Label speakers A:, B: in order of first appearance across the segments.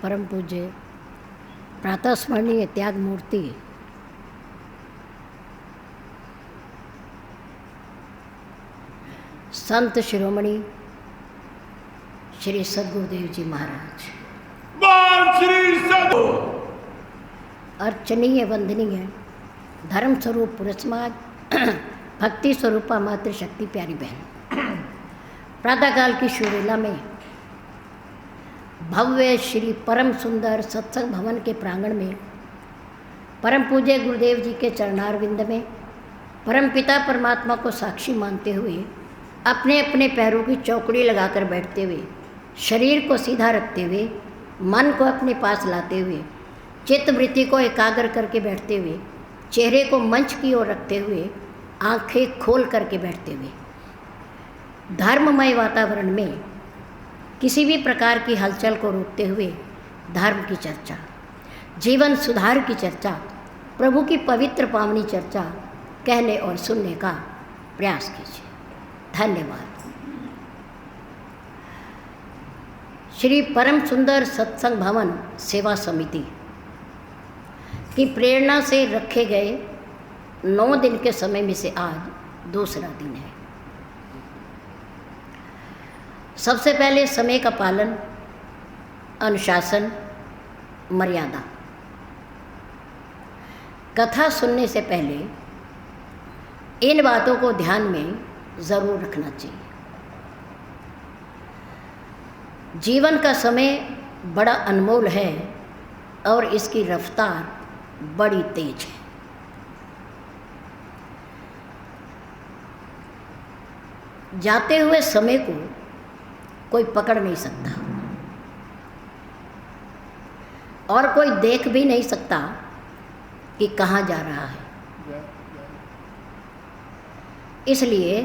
A: परम पूज्य प्रातः स्मरणीय त्याग मूर्ति संत शिरोमणि श्री सद्गुरुदेव जी महाराज
B: श्री सद्गुरु
A: अर्चनीय वंदनीय धर्म स्वरूप पुरस्माद भक्ति स्वरूपा मातृ शक्ति प्यारी बहन, प्रातःकाल की शुभवेला में भव्य श्री परम सुंदर सत्संग भवन के प्रांगण में परम पूज्य गुरुदेव जी के चरणारविंद में परम पिता परमात्मा को साक्षी मानते हुए अपने अपने पैरों की चौकड़ी लगाकर बैठते हुए, शरीर को सीधा रखते हुए, मन को अपने पास लाते हुए, चित्तवृत्ति को एकाग्र करके बैठते हुए, चेहरे को मंच की ओर रखते हुए, आंखें खोल करके बैठते हुए, धर्ममय वातावरण में किसी भी प्रकार की हलचल को रोकते हुए धर्म की चर्चा, जीवन सुधार की चर्चा, प्रभु की पवित्र पावनी चर्चा कहने और सुनने का प्रयास कीजिए। धन्यवाद। श्री परम सुंदर सत्संग भवन सेवा समिति की प्रेरणा से रखे गए 9 दिन के समय में से आज दूसरा दिन है। सबसे पहले समय का पालन, अनुशासन, मर्यादा। कथा सुनने से पहले इन बातों को ध्यान में ज़रूर रखना चाहिए। जीवन का समय बड़ा अनमोल है और इसकी रफ्तार बड़ी तेज है। जाते हुए समय को कोई पकड़ नहीं सकता और कोई देख भी नहीं सकता कि कहाँ जा रहा है। इसलिए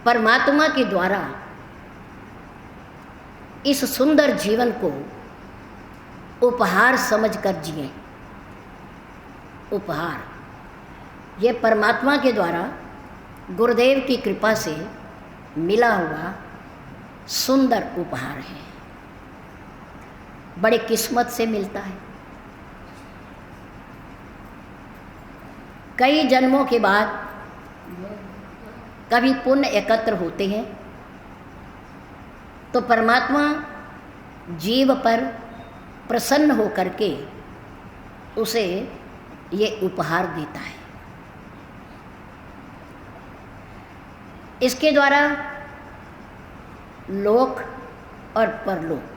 A: परमात्मा के द्वारा इस सुंदर जीवन को उपहार समझकर जिए। उपहार, ये परमात्मा के द्वारा गुरुदेव की कृपा से मिला हुआ सुंदर उपहार है। बड़े किस्मत से मिलता है। कई जन्मों के बाद कभी पुण्य एकत्र होते हैं तो परमात्मा जीव पर प्रसन्न होकर के उसे ये उपहार देता है। इसके द्वारा लोक और परलोक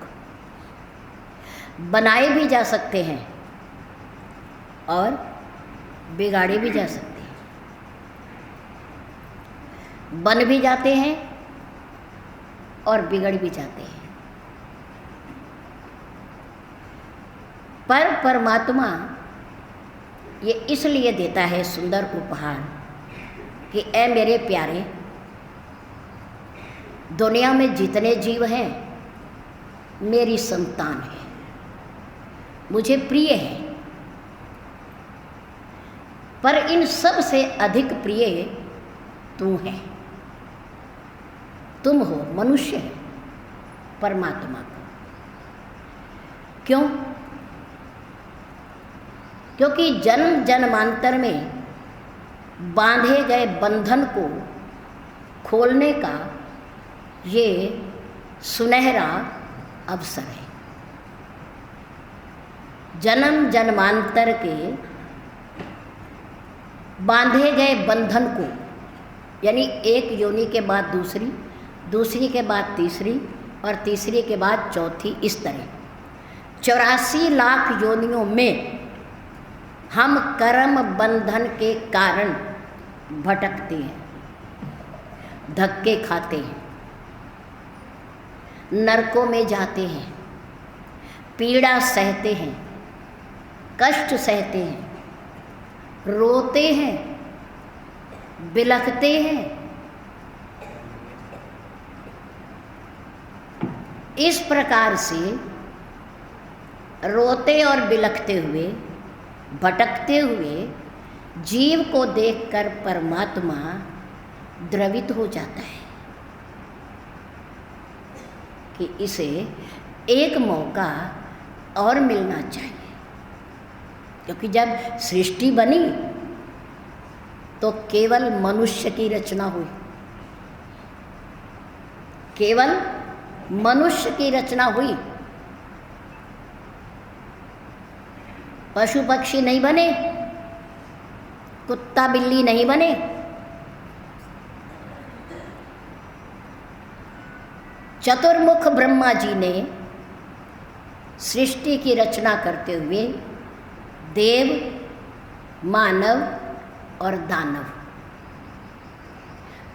A: बनाए भी जा सकते हैं और बिगाड़े भी जा सकते हैं। बन भी जाते हैं और बिगड़ भी जाते हैं। पर परमात्मा ये इसलिए देता है सुंदर उपहार कि ऐ मेरे प्यारे, दुनिया में जितने जीव हैं मेरी संतान है, मुझे प्रिय है, पर इन सब से अधिक प्रिय तू है। तुम हो, मनुष्य है परमात्मा को। क्यों? क्योंकि जन्म जन्मांतर में बांधे गए बंधन को खोलने का ये सुनहरा अवसर है। जन्म जन्मांतर के बांधे गए बंधन को, यानी एक योनि के बाद दूसरी, दूसरी के बाद तीसरी और तीसरी के बाद चौथी, इस तरह 84 लाख योनियों में हम कर्म बंधन के कारण भटकते हैं, धक्के खाते हैं, नरकों में जाते हैं, पीड़ा सहते हैं, कष्ट सहते हैं, रोते हैं, बिलखते हैं। इस प्रकार से रोते और बिलखते हुए, भटकते हुए जीव को देखकर परमात्मा द्रवित हो जाता है कि इसे एक मौका और मिलना चाहिए, क्योंकि जब सृष्टि बनी तो केवल मनुष्य की रचना हुई, केवल मनुष्य की रचना हुई। पशु पक्षी नहीं बने, कुत्ता बिल्ली नहीं बने। चतुर्मुख ब्रह्मा जी ने सृष्टि की रचना करते हुए देव, मानव और दानव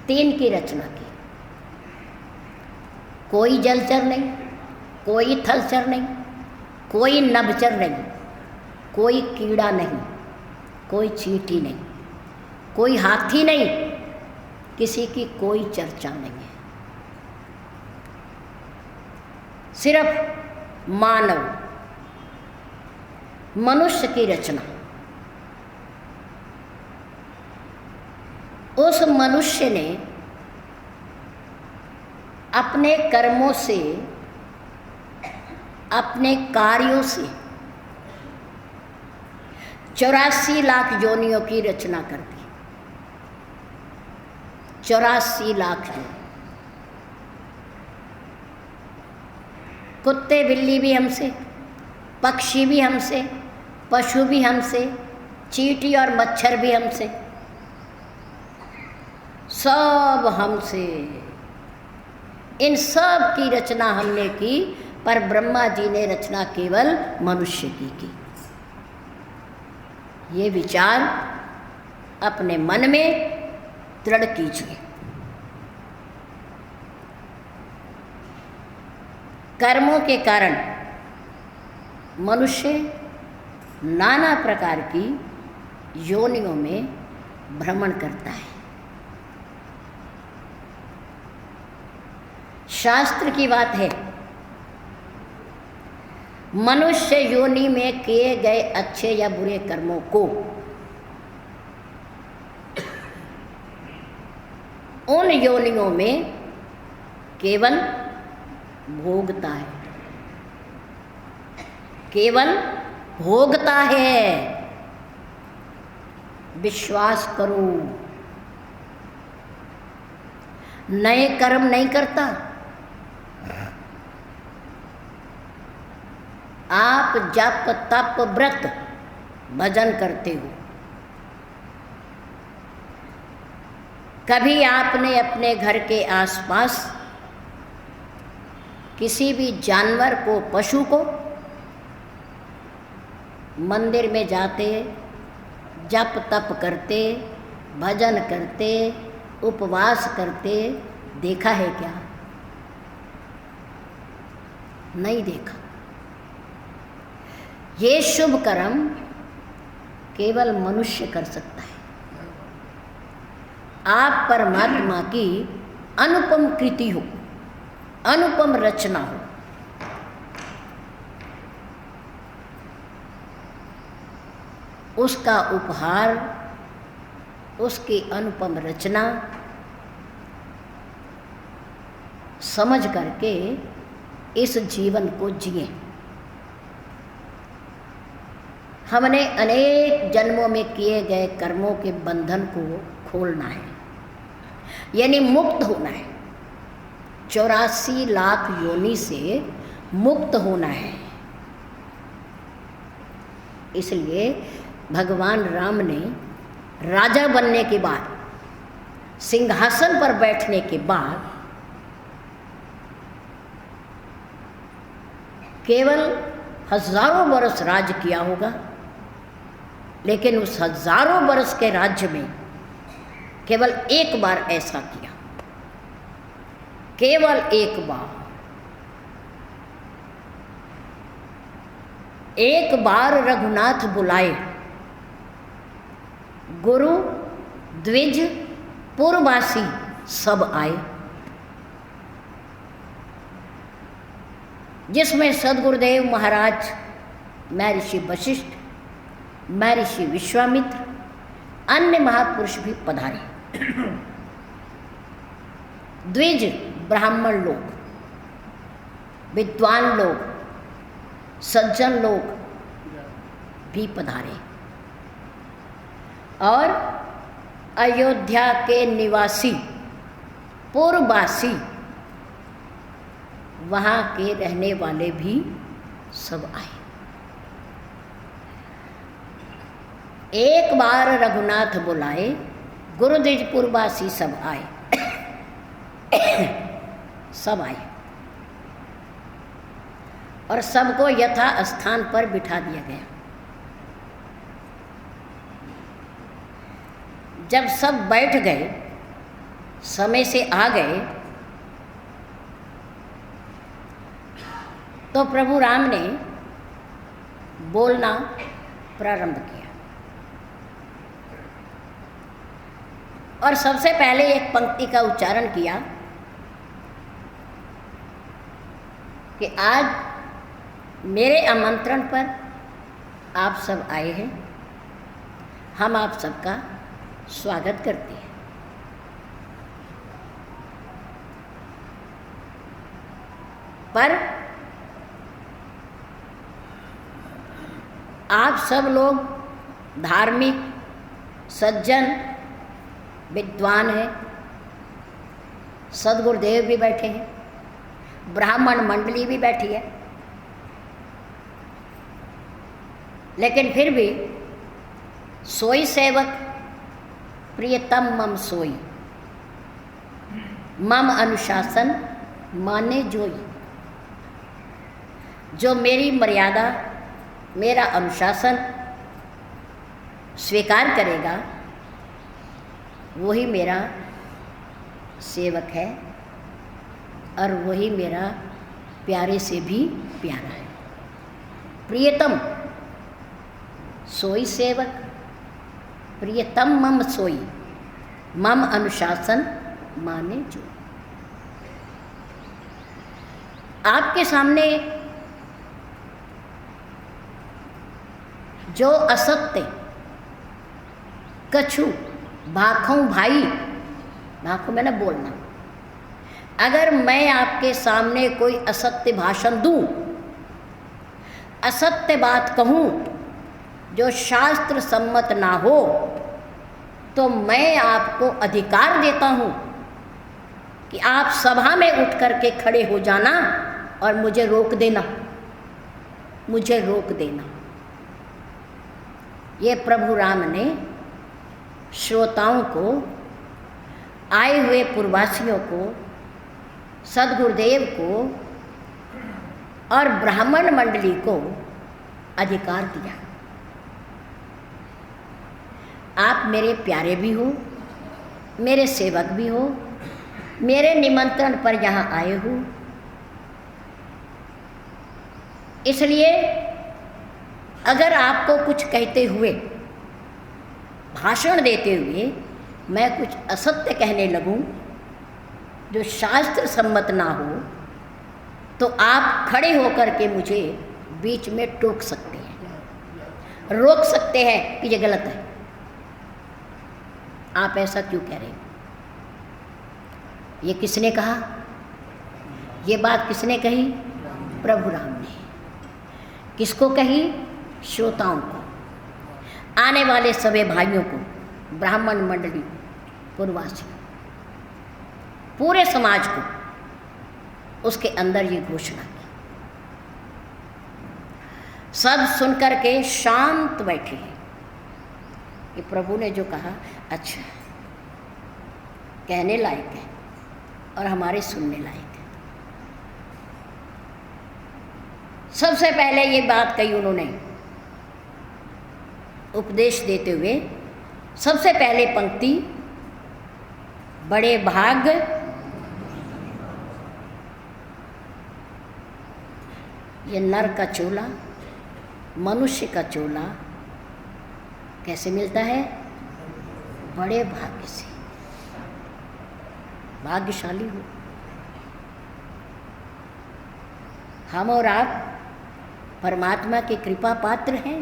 A: तीन की रचना की। कोई जलचर नहीं, कोई थलचर नहीं, कोई नभचर नहीं, कोई कीड़ा नहीं, कोई चींटी नहीं, कोई हाथी नहीं, किसी की कोई चर्चा नहीं है। सिर्फ मानव, मनुष्य की रचना। उस मनुष्य ने अपने कर्मों से, अपने कार्यों से 84 लाख योनियों की रचना कर दी। 84 लाख योनि। कुत्ते बिल्ली भी हमसे, पक्षी भी हमसे, पशु भी हमसे, चींटी और मच्छर भी हमसे, सब हमसे। इन सब की रचना हमने की, पर ब्रह्मा जी ने रचना केवल मनुष्य की। ये विचार अपने मन में दृढ़ कीजिए। कर्मों के कारण मनुष्य नाना प्रकार की योनियों में भ्रमण करता है। शास्त्र की बात है, मनुष्य योनि में किए गए अच्छे या बुरे कर्मों को उन योनियों में केवल भोगता है, केवल भोगता है। विश्वास करो, नए कर्म नहीं करता। आप जप तप व्रत भजन करते हो, कभी आपने अपने घर के आसपास किसी भी जानवर को, पशु को मंदिर में जाते, जप तप करते, भजन करते, उपवास करते देखा है क्या? नहीं देखा। ये शुभ कर्म केवल मनुष्य कर सकता है। आप परमात्मा की अनुपम कृति हो, अनुपम रचना हो। उसका उपहार, उसकी अनुपम रचना समझ करके इस जीवन को जिए। हमने अनेक जन्मों में किए गए कर्मों के बंधन को खोलना है, यानी मुक्त होना है। 84 लाख योनि से मुक्त होना है। इसलिए भगवान राम ने राजा बनने के बाद, सिंहासन पर बैठने के बाद केवल हजारों वर्ष राज्य किया होगा, लेकिन उस हजारों वर्ष के राज्य में केवल एक बार ऐसा किया, केवल एक बार। एक बार रघुनाथ बुलाए, गुरु द्विज पुरवासी सब आए, जिसमें सद्गुरुदेव महाराज, महर्षि वशिष्ठ, महर्षि विश्वामित्र, अन्य महापुरुष भी पधारे। द्विज ब्राह्मण लोग, विद्वान लोग, सज्जन लोग भी पधारे और अयोध्या के निवासी पूर्ववासी वहाँ के रहने वाले भी सब आए। एक बार रघुनाथ बुलाए, गुरुद्विजपुरवासी सब आए। सब आए और सबको यथा स्थान पर बिठा दिया गया। जब सब बैठ गए, समय से आ गए, तो प्रभु राम ने बोलना प्रारंभ किया और सबसे पहले एक पंक्ति का उच्चारण किया कि आज मेरे आमंत्रण पर आप सब आए हैं, हम आप सबका स्वागत करते हैं। पर आप सब लोग धार्मिक सज्जन विद्वान हैं, सदगुरुदेव भी बैठे हैं, ब्राह्मण मंडली भी बैठी है, लेकिन फिर भी सोई सेवक प्रियतम मम सोई, मम अनुशासन माने जोई। जो मेरी मर्यादा, मेरा अनुशासन स्वीकार करेगा वही मेरा सेवक है और वही मेरा प्यारे से भी प्यारा है। प्रियतम सोई सेवक, प्रियतम मम सोई, मम अनुशासन माने जो। आपके सामने जो असत्य कछु भाखों भाई, भाखों में ना बोलना, अगर मैं आपके सामने कोई असत्य भाषण दूं, असत्य बात कहूं जो शास्त्र सम्मत ना हो, तो मैं आपको अधिकार देता हूं कि आप सभा में उठ करके खड़े हो जाना और मुझे रोक देना, मुझे रोक देना। ये प्रभु राम ने श्रोताओं को, आए हुए पूर्ववासियों को, सदगुरुदेव को और ब्राह्मण मंडली को अधिकार दिया। आप मेरे प्यारे भी हो, मेरे सेवक भी हो, मेरे निमंत्रण पर यहाँ आए हो, इसलिए अगर आपको कुछ कहते हुए, भाषण देते हुए मैं कुछ असत्य कहने लगूं जो शास्त्र सम्मत ना हो, तो आप खड़े होकर के मुझे बीच में टोक सकते हैं, रोक सकते हैं कि ये गलत है, आप ऐसा क्यों कह रहे हैं। ये किसने कहा? ये बात किसने कही? प्रभु राम ने। किसको कही? श्रोताओं को, आने वाले सभी भाइयों को, ब्राह्मण मंडली, पूर्ववासी, पूरे समाज को उसके अंदर ये घोषणा की। सब सुनकर के शांत बैठे हैं कि प्रभु ने जो कहा अच्छा, कहने लायक है और हमारे सुनने लायक है। सबसे पहले ये बात कही उन्होंने, उपदेश देते हुए सबसे पहले पंक्ति, बड़े भाग ये नर का चोला, मनुष्य का चोला कैसे मिलता है? बड़े भाग्य से। भाग्यशाली हो हम और आप, परमात्मा के कृपा पात्र हैं।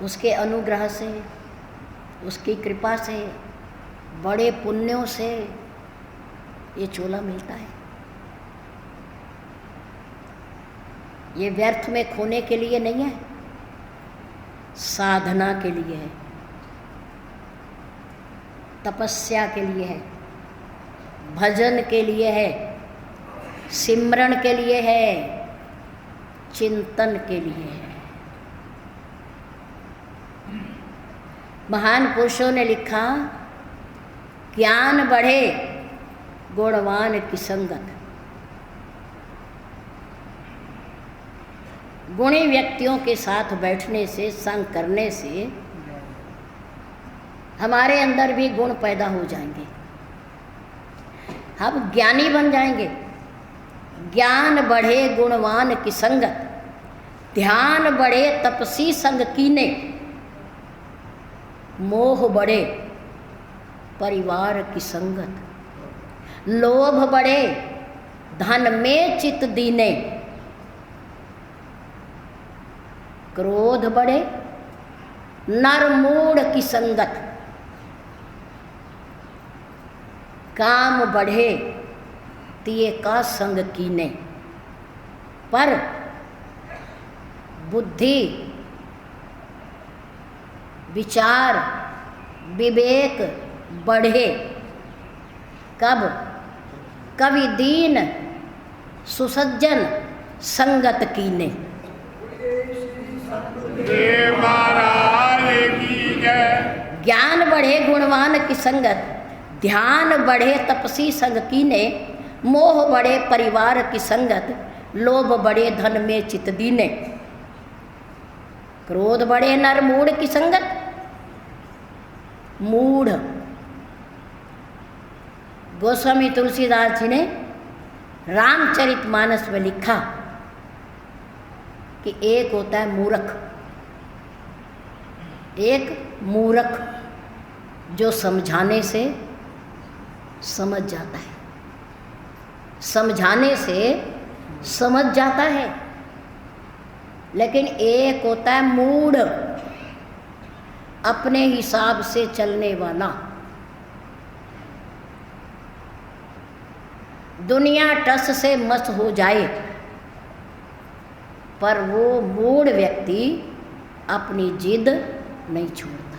A: उसके अनुग्रह से, उसकी कृपा से, बड़े पुण्यों से ये चोला मिलता है। ये व्यर्थ में खोने के लिए नहीं है, साधना के लिए है, तपस्या के लिए है, भजन के लिए है, सिमरण के लिए है, चिंतन के लिए है। महान पुरुषों ने लिखा, ज्ञान बढ़े गुणवान की संगत। गुणी व्यक्तियों के साथ बैठने से, संग करने से हमारे अंदर भी गुण पैदा हो जाएंगे, हम ज्ञानी बन जाएंगे। ज्ञान बढ़े गुणवान की संगत, ध्यान बढ़े तपसी संग कीने, मोह बढ़े परिवार की संगत, लोभ बढ़े धन में चित दीने, क्रोध बढ़े नर मूढ़ की संगत, काम बढ़े तिये का संग कीने। पर बुद्धि, विचार, विवेक बढ़े कब? कवि दीन सुसज्जन संगत कीने। ज्ञान बढ़े गुणवान की संगत, ध्यान बढ़े तपसी संग कीने, मोह बढ़े परिवार की संगत, लोभ बढ़े धन में चित दीने, क्रोध बढ़े नर मूढ़ की संगत। मूढ़, गोस्वामी तुलसीदास जी ने रामचरितमानस में लिखा कि एक होता है मूर्ख, एक मूर्ख जो समझाने से समझ जाता है, समझाने से समझ जाता है। लेकिन एक होता है मूढ़, अपने हिसाब से चलने वाला। दुनिया टस से मस्त हो जाए पर वो मूढ़ व्यक्ति अपनी जिद नहीं छोड़ता।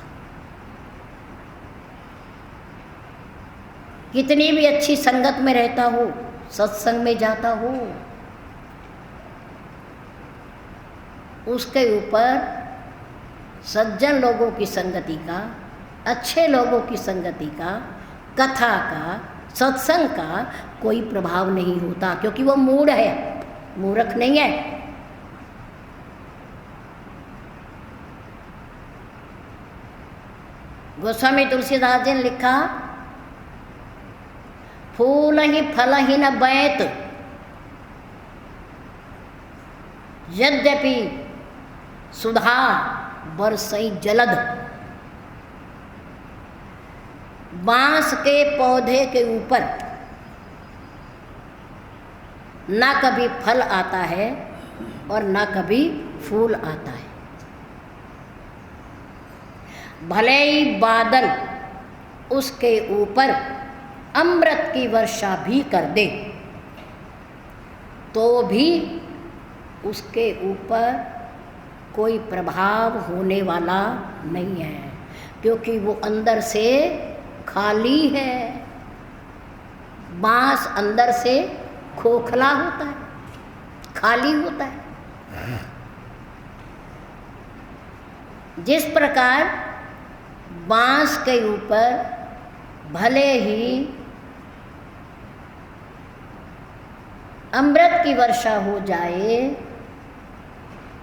A: कितनी भी अच्छी संगत में रहता हो, सत्संग में जाता हो, उसके ऊपर सज्जन लोगों की संगति का, अच्छे लोगों की संगति का, कथा का, सत्संग का कोई प्रभाव नहीं होता, क्योंकि वो मूढ़ है, मूर्ख नहीं है। गोस्वामी तुलसीदास जी ने लिखा, फूल ही फल ही न बैत, यद्यपि सुधा बरसई जलद। बांस के पौधे के ऊपर ना कभी फल आता है और ना कभी फूल आता है। भले ही बादल उसके ऊपर अमृत की वर्षा भी कर दे तो भी उसके ऊपर कोई प्रभाव होने वाला नहीं है, क्योंकि वो अंदर से खाली है। बांस अंदर से खोखला होता है, खाली होता है। जिस प्रकार बांस के ऊपर भले ही अमृत की वर्षा हो जाए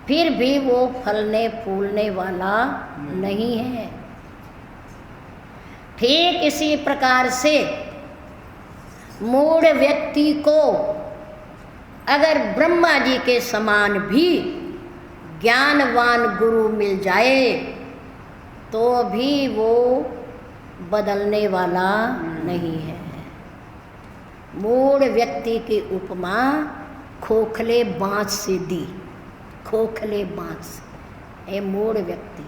A: फिर भी वो फलने फूलने वाला नहीं है, ठीक इसी प्रकार से मूढ़ व्यक्ति को अगर ब्रह्मा जी के समान भी ज्ञानवान गुरु मिल जाए तो भी वो बदलने वाला नहीं है। मूढ़ व्यक्ति की उपमा खोखले बांस से दी, खोखले बांस। ये मूढ़ व्यक्ति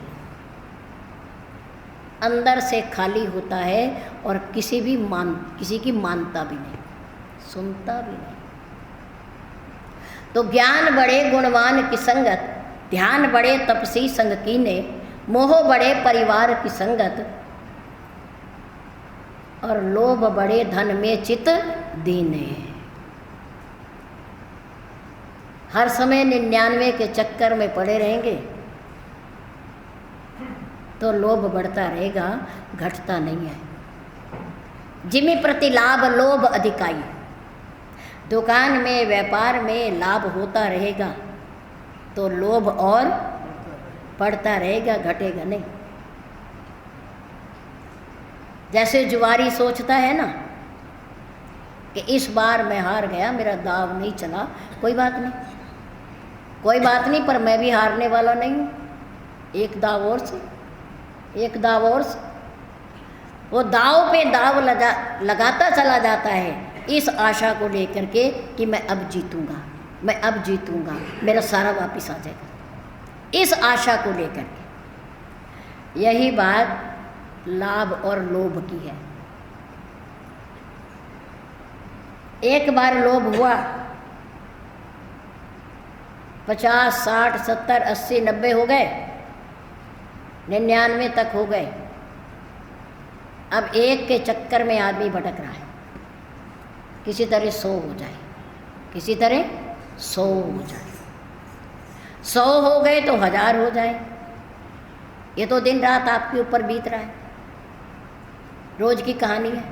A: अंदर से खाली होता है और किसी की मानता भी नहीं, सुनता भी नहीं। तो ज्ञान बड़े गुणवान की संगत, ध्यान बड़े तपसी संग कीने, मोह बड़े परिवार की संगत, और लोभ बड़े धन में चित दीने। हर समय 99 के चक्कर में पड़े रहेंगे तो लोभ बढ़ता रहेगा, घटता नहीं है। जिमि प्रति लाभ लोभ अधिकाई, दुकान में व्यापार में लाभ होता रहेगा तो लोभ और बढ़ता रहेगा, घटेगा नहीं। जैसे जुआरी सोचता है ना कि इस बार मैं हार गया, मेरा दाव नहीं चला, कोई बात नहीं, कोई बात नहीं, पर मैं भी हारने वाला नहीं हूँ, एक दाव और से, एक दाव और से। वो दाव पे दाव लगाता चला जाता है इस आशा को लेकर के कि मैं अब जीतूंगा, मैं अब जीतूंगा, मेरा सारा वापस आ जाएगा, इस आशा को लेकर के। यही बात लाभ और लोभ की है। एक बार लोभ हुआ, 50, 60, 70, 80, 90 हो गए, 99 तक हो गए। अब एक के चक्कर में आदमी भटक रहा है, किसी तरह 100 हो जाए, किसी तरह 100 हो जाए, 100 हो गए तो 1000 हो जाए। ये तो दिन रात आपके ऊपर बीत रहा है, रोज की कहानी है।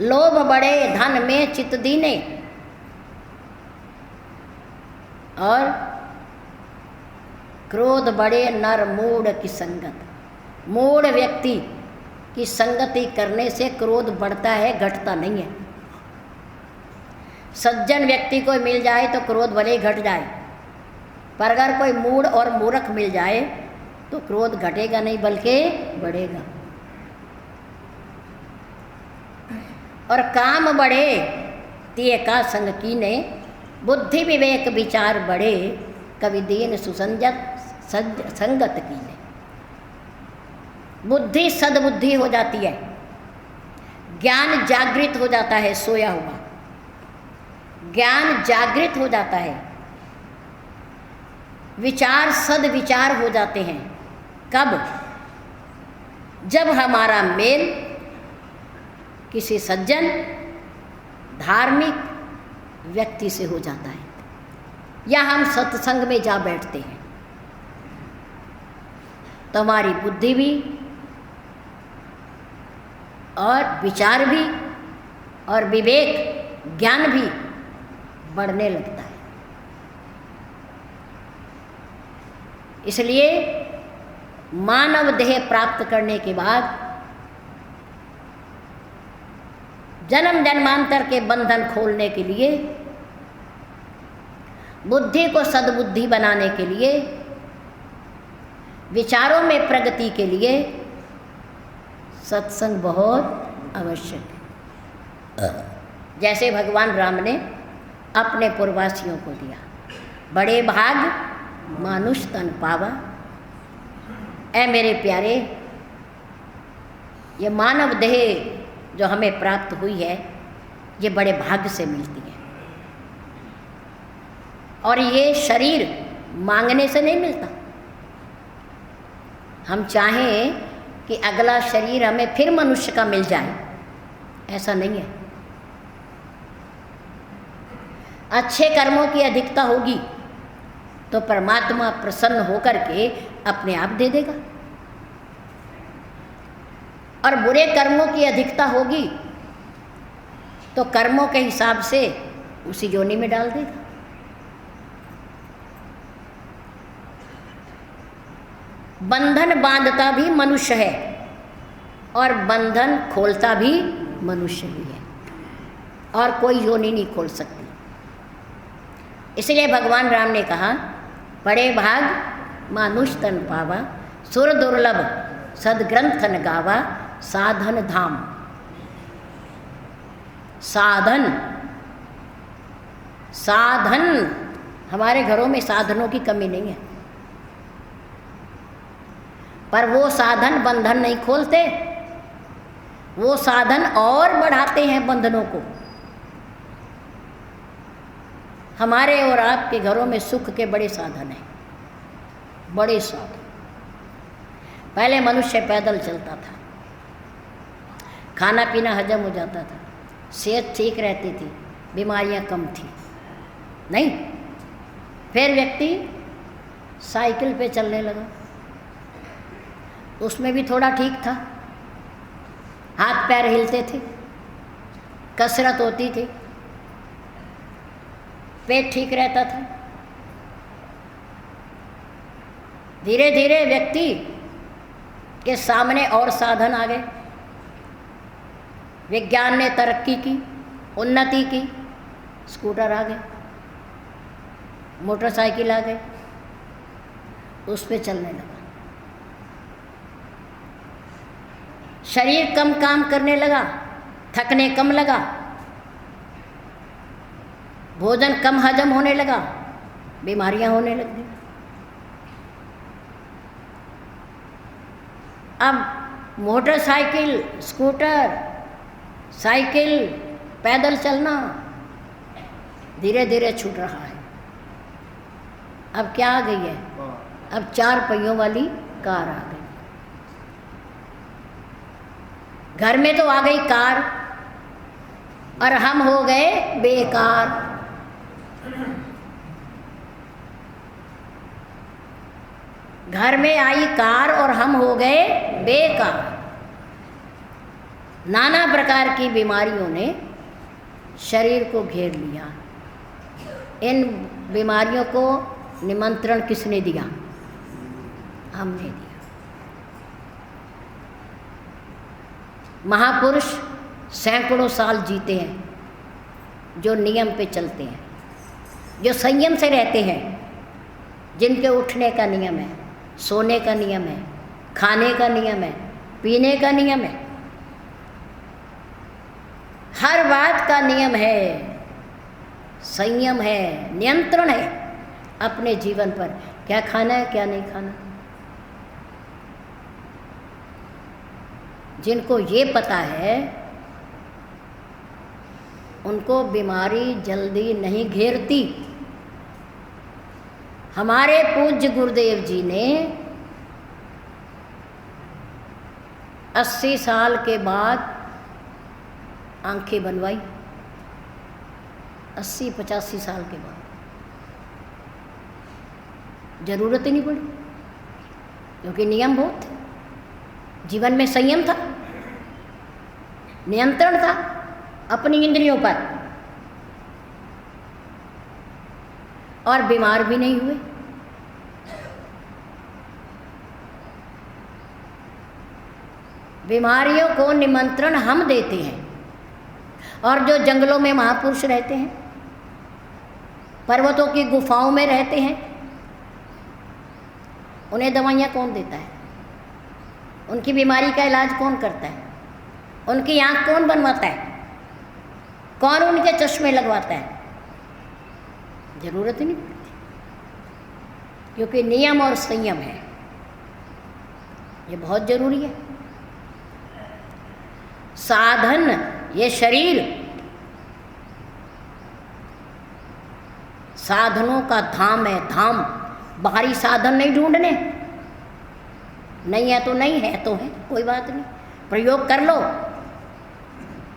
A: लोभ बड़े धन में चित दीने, और क्रोध बड़े नर मूढ़ की संगत। मूढ़ व्यक्ति की संगति करने से क्रोध बढ़ता है, घटता नहीं है। सज्जन व्यक्ति को मिल जाए तो क्रोध भले ही घट जाए, पर अगर कोई मूढ़ और मूर्ख मिल जाए तो क्रोध घटेगा नहीं बल्कि बढ़ेगा। और काम बढ़े तिय का संग कीने, बुद्धि विवेक विचार बढ़े, कवि दीन सुसंजत संगत कीने। बुद्धि सद्बुद्धि हो जाती है, ज्ञान जागृत हो जाता है, सोया हुआ ज्ञान जागृत हो जाता है, विचार सद्विचार हो जाते हैं। कब? जब हमारा मेल किसी सज्जन धार्मिक व्यक्ति से हो जाता है, या हम सत्संग में जा बैठते हैं, तो हमारी बुद्धि भी और विचार भी और विवेक ज्ञान भी बढ़ने लगता है। इसलिए मानव देह प्राप्त करने के बाद जन्म जन्मांतर के बंधन खोलने के लिए, बुद्धि को सद्बुद्धि बनाने के लिए, विचारों में प्रगति के लिए सत्संग बहुत आवश्यक है। जैसे भगवान राम ने अपने पूर्ववासियों को दिया, बड़े भाग मानुष तन पावा। ऐ मेरे प्यारे, ये मानव देह जो हमें प्राप्त हुई है, ये बड़े भाग्य से मिलती है, और ये शरीर मांगने से नहीं मिलता। हम चाहें कि अगला शरीर हमें फिर मनुष्य का मिल जाए, ऐसा नहीं है। अच्छे कर्मों की अधिकता होगी तो परमात्मा प्रसन्न होकर के अपने आप दे देगा, और बुरे कर्मों की अधिकता होगी तो कर्मों के हिसाब से उसी योनि में डाल देगा। बंधन बांधता भी मनुष्य है और बंधन खोलता भी मनुष्य ही है, और कोई योनि नहीं खोल सकती। इसलिए भगवान राम ने कहा, बड़े भाग मानुष तन पावा, सुर दुर्लभ सदग्रंथन गावा, साधन धाम। साधन, साधन, हमारे घरों में साधनों की कमी नहीं है, पर वो साधन बंधन नहीं खोलते, वो साधन और बढ़ाते हैं बंधनों को। हमारे और आपके घरों में सुख के बड़े साधन हैं, बड़े साधन। पहले मनुष्य पैदल चलता था, खाना पीना हजम हो जाता था, सेहत ठीक रहती थी, बीमारियां कम थी, नहीं? फिर व्यक्ति साइकिल पे चलने लगा, उसमें भी थोड़ा ठीक था, हाथ पैर हिलते थे, कसरत होती थी, पेट ठीक रहता था। धीरे धीरे व्यक्ति के सामने और साधन आ गए, विज्ञान ने तरक्की की, उन्नति की, स्कूटर आ गए, मोटरसाइकिल आ गए, उस पे चलने लगा। शरीर कम काम करने लगा, थकने कम लगा, भोजन कम हजम होने लगा, बीमारियां होने लग गई। अब मोटरसाइकिल, स्कूटर, साइकिल, पैदल चलना धीरे धीरे छूट रहा है। अब क्या आ गई है? अब 4 पहियों वाली कार आ गई। घर में तो आ गई कार और हम हो गए बेकार। घर में आई कार और हम हो गए बेकार। नाना प्रकार की बीमारियों ने शरीर को घेर लिया। इन बीमारियों को निमंत्रण किसने दिया? हमने दिया। महापुरुष सैकड़ों साल जीते हैं, जो नियम पे चलते हैं, जो संयम से रहते हैं, जिनके उठने का नियम है, सोने का नियम है, खाने का नियम है, पीने का नियम है, हर बात का नियम है, संयम है, नियंत्रण है अपने जीवन पर। क्या खाना है, क्या नहीं खाना। जिनको ये पता है उनको बीमारी जल्दी नहीं घेरती। हमारे पूज्य गुरुदेव जी ने 80 साल के बाद आंखें बनवाई। 80-85 साल के बाद जरूरत ही नहीं पड़ी, क्योंकि नियम बहुत थे, जीवन में संयम था, नियंत्रण था अपनी इंद्रियों पर, और बीमार भी नहीं हुए। बीमारियों को निमंत्रण हम देते हैं। और जो जंगलों में महापुरुष रहते हैं, पर्वतों की गुफाओं में रहते हैं, उन्हें दवाइयाँ कौन देता है? उनकी बीमारी का इलाज कौन करता है? उनकी आँख कौन बनवाता है? कौन उनके चश्मे लगवाता है? जरूरत ही नहीं पड़ती, क्योंकि नियम और संयम है, ये बहुत जरूरी है। साधन, ये शरीर साधनों का धाम है, धाम। बाहरी साधन नहीं ढूंढने, नहीं है तो नहीं है, तो है, कोई बात नहीं, प्रयोग कर लो,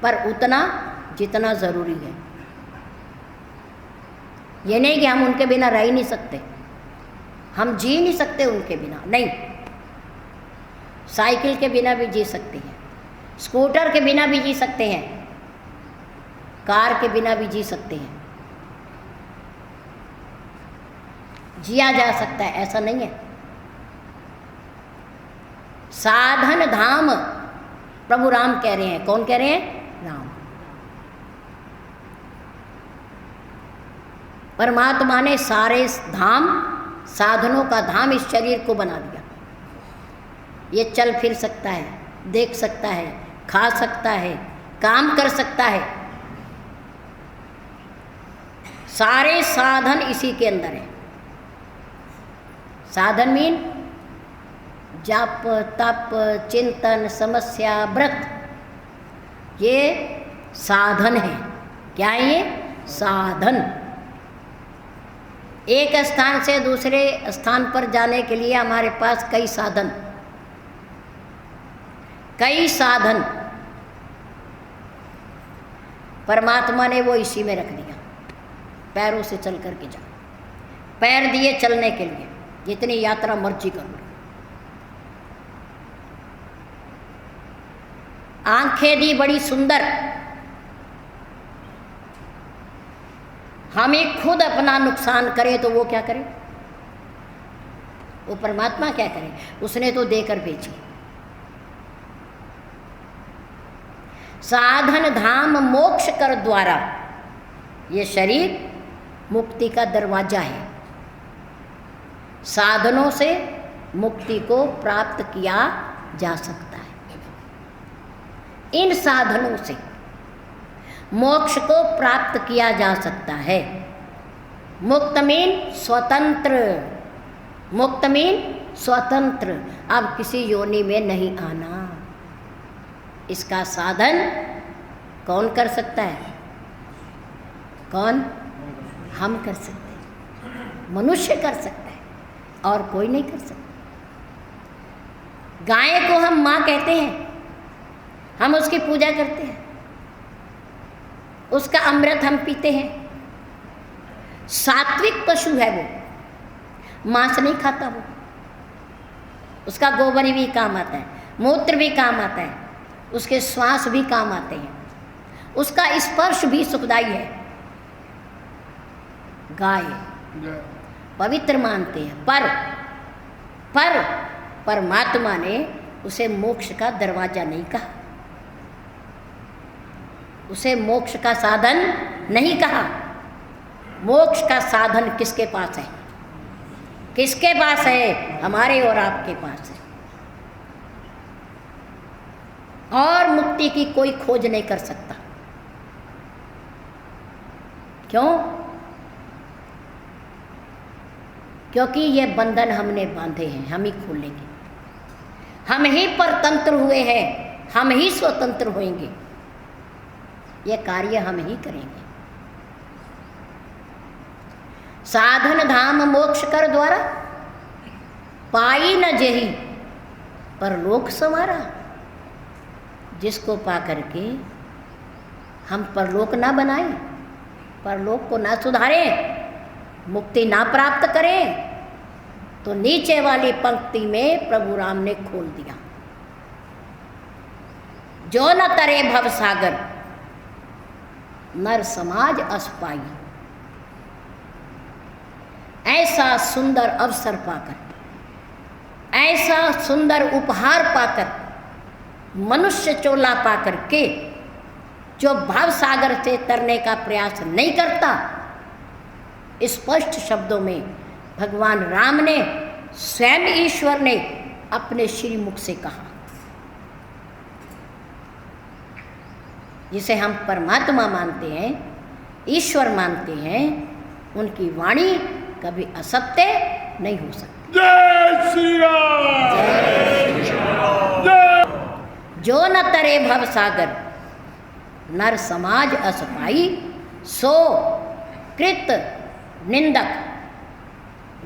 A: पर उतना जितना ज़रूरी है। ये नहीं कि हम उनके बिना रह ही नहीं सकते, हम जी नहीं सकते उनके बिना, नहीं। साइकिल के बिना भी जी सकते हैं, स्कूटर के बिना भी जी सकते हैं, कार के बिना भी जी सकते हैं, जिया जा सकता है, ऐसा नहीं है। साधन धाम प्रभु राम कह रहे हैं। कौन कह रहे हैं? राम। परमात्मा ने सारे धाम, साधनों का धाम इस शरीर को बना दिया। ये चल फिर सकता है, देख सकता है, खा सकता है, काम कर सकता है, सारे साधन इसी के अंदर है। साधन मीन जप, तप, चिंतन, समस्या, व्रत, ये साधन है। क्या है ये? साधन। एक स्थान से दूसरे स्थान पर जाने के लिए हमारे पास कई साधन परमात्मा ने वो इसी में रख दिया। पैरों से चल करके जाओ, पैर दिए चलने के लिए, जितनी यात्रा मर्जी करो। आंखें दी बड़ी सुंदर, हमें खुद अपना नुकसान करे तो वो क्या करे? वो परमात्मा क्या करे? उसने तो देकर भेजी। साधन धाम मोक्ष कर द्वारा, ये शरीर मुक्ति का दरवाजा है। साधनों से मुक्ति को प्राप्त किया जा सकता है। इन साधनों से मोक्ष को प्राप्त किया जा सकता है। मुक्त मीन स्वतंत्र, मुक्त मीन स्वतंत्र, अब किसी योनि में नहीं आना। इसका साधन कौन कर सकता है? कौन? हम कर सकते हैं, मनुष्य कर सकता है, और कोई नहीं कर सकता। गाय को हम माँ कहते हैं, हम उसकी पूजा करते हैं, उसका अमृत हम पीते हैं। सात्विक पशु है वो, मांस नहीं खाता वो। उसका गोबर भी काम आता है, मूत्र भी काम आता है, उसके श्वास भी काम आते हैं, उसका स्पर्श भी सुखदायी है। गाय पवित्र मानते हैं, पर परमात्मा ने उसे मोक्ष का दरवाजा नहीं कहा, उसे मोक्ष का साधन नहीं कहा। मोक्ष का साधन किसके पास है? किसके पास है? हमारे और आपके पास है। और मुक्ति की कोई खोज नहीं कर सकता। क्यों? क्योंकि ये बंधन हमने बांधे हैं, हम ही खोलेंगे। हम ही परतंत्र हुए हैं, हम ही स्वतंत्र होंगे। ये कार्य हम ही करेंगे। साधन धाम मोक्ष कर द्वारा, पाई न जेही परलोक संवारा। जिसको पा करके हम परलोक ना बनाएं, परलोक को ना सुधारें, मुक्ति ना प्राप्त करें, तो नीचे वाली पंक्ति में प्रभु राम ने खोल दिया। जो न तरे भव सागर, नर समाज अस पाई। ऐसा सुंदर अवसर पाकर, ऐसा सुंदर उपहार पाकर, मनुष्य चोला पाकर के जो भाव सागर से तरने का प्रयास नहीं करता, स्पष्ट शब्दों में भगवान राम ने, स्वयं ईश्वर ने अपने श्री मुख से कहा। जिसे हम परमात्मा मानते हैं, ईश्वर मानते हैं, उनकी वाणी कभी असत्य नहीं हो सकती।
B: जय श्री राम। जय श्री राम।
A: जो न तरे भव सागर, नर समाज अस पाई। सो कृत निंदक,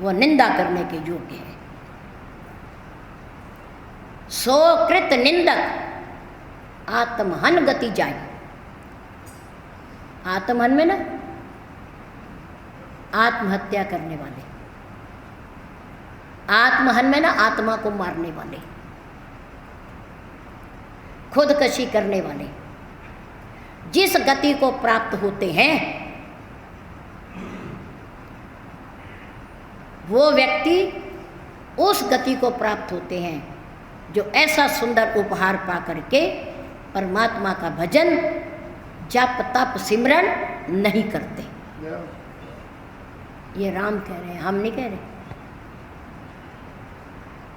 A: वो निंदा करने के योग्य है। सो कृत निंदक आत्महन गति जाए। आत्महन में ना आत्महत्या करने वाले, आत्महन में ना आत्मा को मारने वाले, खुदकशी करने वाले, जिस गति को प्राप्त होते हैं, वो व्यक्ति उस गति को प्राप्त होते हैं जो ऐसा सुंदर उपहार पा करके परमात्मा का भजन, जप तप सिमरन नहीं करते। ये राम कह रहे हैं, हम नहीं कह रहे,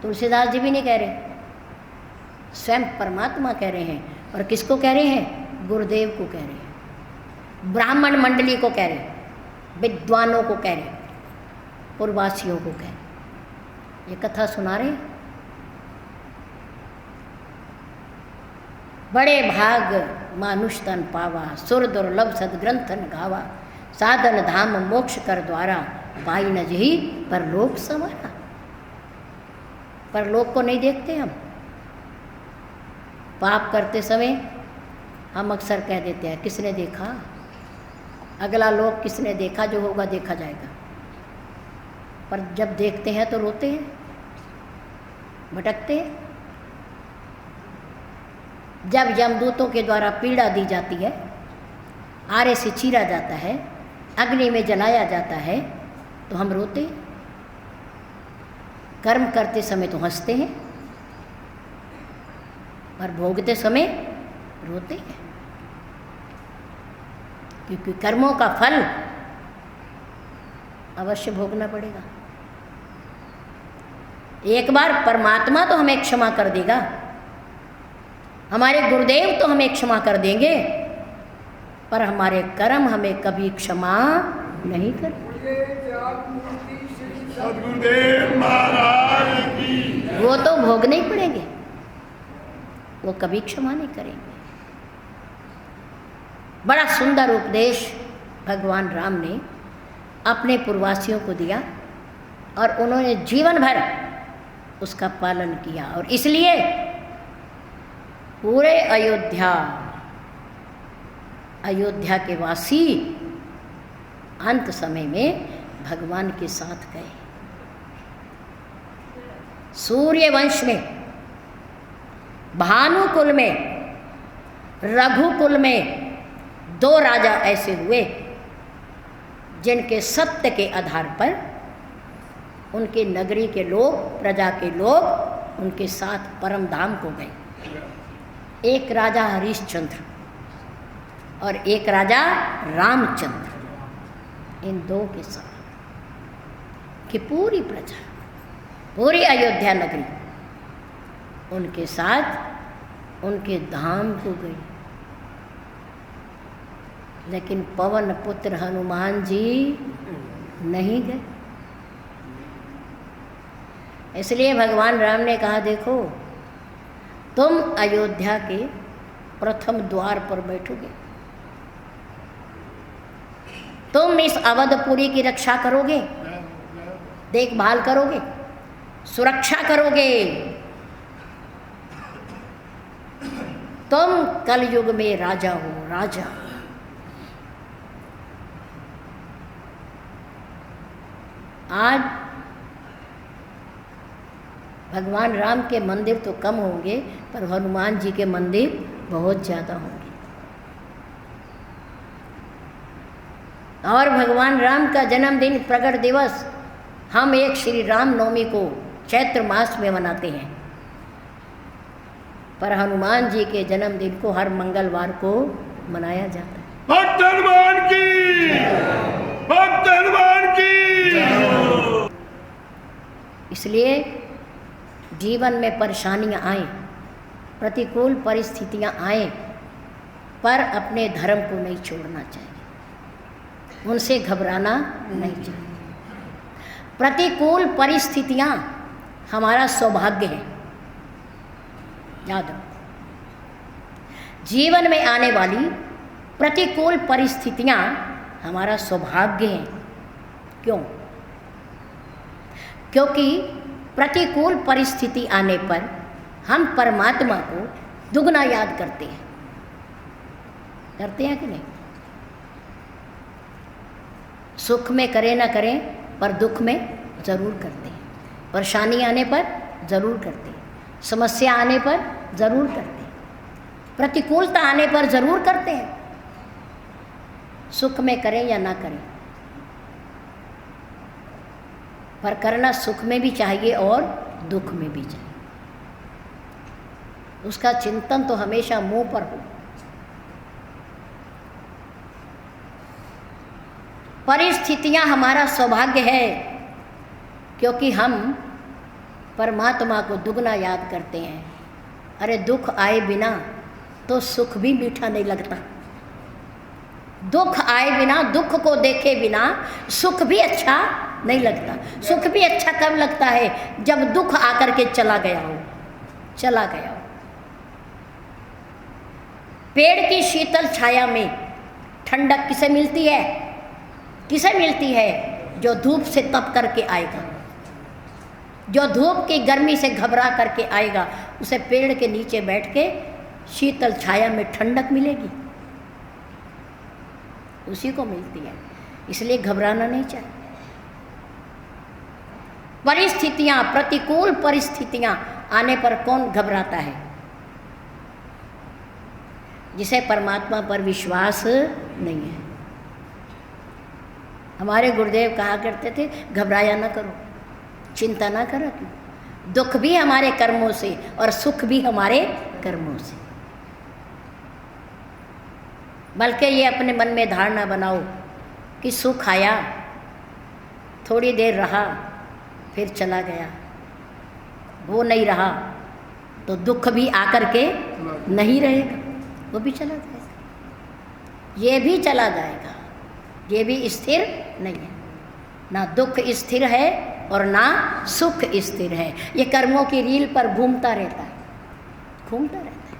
A: तुलसीदास जी भी नहीं कह रहे, स्वयं परमात्मा कह रहे हैं। और किसको कह रहे हैं? गुरुदेव को कह रहे हैं, ब्राह्मण मंडली को कह रहे हैं, विद्वानों को कह रहे हैं, पूर्ववासियों को कह रहे हैं। ये कथा सुना रहे हैं। बड़े भाग मानुष तन पावा, सुर दुर्लभ सदग्रंथन गावा। साधन धाम मोक्ष कर द्वारा, पाई न जही परलोक संवारा। परलोक को नहीं देखते हम। पाप करते समय हम अक्सर कह देते हैं किसने देखा, अगला लोक किसने देखा, जो होगा देखा जाएगा। पर जब देखते हैं तो रोते हैं, भटकते हैं। जब यमदूतों के द्वारा पीड़ा दी जाती है, आरे से चीरा जाता है, अग्नि में जलाया जाता है, तो हम रोते हैं। कर्म करते समय तो हंसते हैं, पर भोगते समय रोते हैं, क्योंकि कर्मों का फल अवश्य भोगना पड़ेगा। एक बार परमात्मा तो हमें क्षमा कर देगा, हमारे गुरुदेव तो हमें क्षमा कर देंगे, पर हमारे कर्म हमें कभी क्षमा नहीं करेंगे।
B: सद्गुरुदेव महाराज की।
A: वो तो भोगने ही पड़ेंगे, वो कभी क्षमा नहीं करेंगे। बड़ा सुंदर उपदेश भगवान राम ने अपने पूर्ववासियों को दिया और उन्होंने जीवन भर उसका पालन किया, और इसलिए पूरे अयोध्या के वासी अंत समय में भगवान के साथ गए। सूर्यवंश में, भानुकुल में, रघुकुल में 2 राजा ऐसे हुए जिनके सत्य के आधार पर उनके नगरी के लोग, प्रजा के लोग उनके साथ परम धाम को गए। एक राजा हरिश्चंद्र और एक राजा रामचंद्र, इन 2 के साथ कि पूरी प्रजा, पूरी अयोध्या नगरी उनके साथ उनके धाम को गई। लेकिन पवन पुत्र हनुमान जी नहीं गए। इसलिए भगवान राम ने कहा, देखो तुम अयोध्या के प्रथम द्वार पर बैठोगे, तुम इस अवधपुरी की रक्षा करोगे, देखभाल करोगे, सुरक्षा करोगे। तुम कलयुग में राजा हो, राजा। आज भगवान राम के मंदिर तो कम होंगे, पर हनुमान जी के मंदिर बहुत ज़्यादा होंगे। और भगवान राम का जन्मदिन, प्रगट दिवस, हम एक श्री राम नवमी को चैत्र मास में मनाते हैं, पर हनुमान जी के जन्मदिन को हर मंगलवार को मनाया जाता है।
B: भक्त हनुमान की, भक्त हनुमान की।
A: इसलिए जीवन में परेशानियां आए, प्रतिकूल परिस्थितियां आए, पर अपने धर्म को नहीं छोड़ना चाहिए, उनसे घबराना नहीं चाहिए। प्रतिकूल परिस्थितियां हमारा सौभाग्य है, याद रखो। जीवन में आने वाली प्रतिकूल परिस्थितियां हमारा सौभाग्य है। क्यों? क्योंकि प्रतिकूल परिस्थिति आने पर हम परमात्मा को दुगना याद करते हैं। करते हैं कि नहीं? सुख में करें ना करें, पर दुख में ज़रूर करते हैं। परेशानी आने पर ज़रूर करते हैं, समस्या आने पर ज़रूर करते हैं, प्रतिकूलता आने पर ज़रूर करते हैं। सुख में करें या ना करें, पर करना सुख में भी चाहिए और दुख में भी चाहिए। उसका चिंतन तो हमेशा मुंह पर हो। परिस्थितियां हमारा सौभाग्य है, क्योंकि हम परमात्मा को दुगना याद करते हैं। अरे दुख आए बिना तो सुख भी मीठा नहीं लगता। दुख आए बिना, दुख को देखे बिना सुख भी अच्छा नहीं लगता। सुख भी अच्छा कब लगता है? जब दुख आकर के चला गया हो, चला गया हो। पेड़ की शीतल छाया में ठंडक किसे मिलती है? किसे मिलती है? जो धूप से तप करके आएगा, जो धूप की गर्मी से घबरा करके आएगा, उसे पेड़ के नीचे बैठ के शीतल छाया में ठंडक मिलेगी, उसी को मिलती है। इसलिए घबराना नहीं चाहिए। परिस्थितियां, प्रतिकूल परिस्थितियां आने पर कौन घबराता है? जिसे परमात्मा पर विश्वास नहीं है। हमारे गुरुदेव कहा करते थे, घबराया ना करो, चिंता ना करो, क्यों? दुख भी हमारे कर्मों से और सुख भी हमारे कर्मों से। बल्कि ये अपने मन में धारणा बनाओ कि सुख आया, थोड़ी देर रहा, फिर चला गया, वो नहीं रहा तो दुख भी आकर के नहीं रहेगा, वो भी चला जाएगा, ये भी चला जाएगा, ये भी स्थिर नहीं है। ना दुख स्थिर है और ना सुख स्थिर है। ये कर्मों की रील पर घूमता रहता है, घूमता रहता है।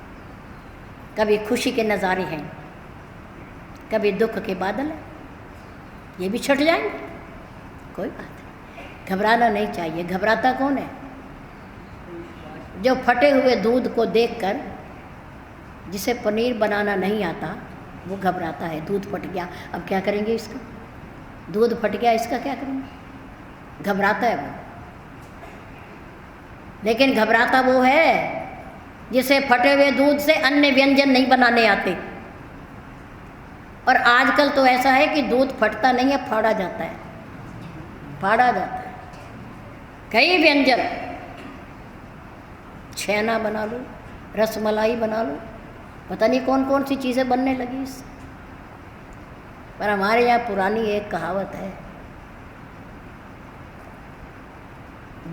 A: कभी खुशी के नज़ारे हैं, कभी दुख के बादल हैं, ये भी छट जाएंगे, कोई बात नहीं। घबराना नहीं चाहिए। घबराता कौन है? जो फटे हुए दूध को देखकर, जिसे पनीर बनाना नहीं आता, वो घबराता है। दूध फट गया, अब क्या करेंगे इसका? दूध फट गया, इसका क्या करेंगे? घबराता है वो। लेकिन घबराता वो है जिसे फटे हुए दूध से अन्य व्यंजन नहीं बनाने आते। और आजकल तो ऐसा है कि दूध फटता नहीं है, फाड़ा जाता है, फाड़ा जाता है। कई व्यंजन, छेना बना लो, रसमलाई बना लो, पता नहीं कौन कौन सी चीज़ें बनने लगी इससे। पर हमारे यहाँ पुरानी एक कहावत है,